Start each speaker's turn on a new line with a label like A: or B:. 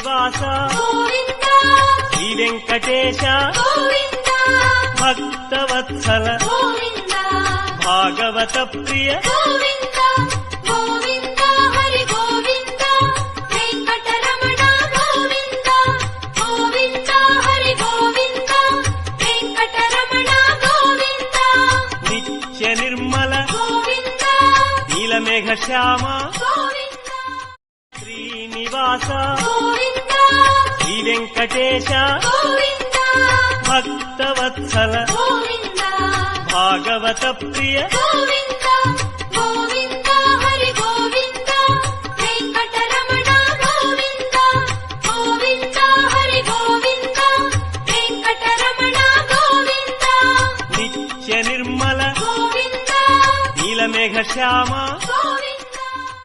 A: Srinivasa
B: Govinda
A: Shri Venkatesha
B: Govinda
A: Bhaktavatsala
B: Govinda
A: Bhagavata Priya
B: Govinda Govinda Hari Govinda Venkataramana Govinda Govinda Hari Govinda Venkataramana Govinda
A: Nithya Nirmala
B: Govinda
A: నీలమేఘ Shyama
B: Govinda
A: Srinivasa
B: Govinda
A: Shri Venkatesha
B: Govinda
A: Bhaktavatsala
B: Govinda
A: Bhagavata Priya
B: Govinda Govinda Hari Govinda Venkataramana Govinda Govinda Hari Govinda Venkataramana Govinda
A: Nithya Nirmala
B: Govinda
A: నీలమేఘ Shyama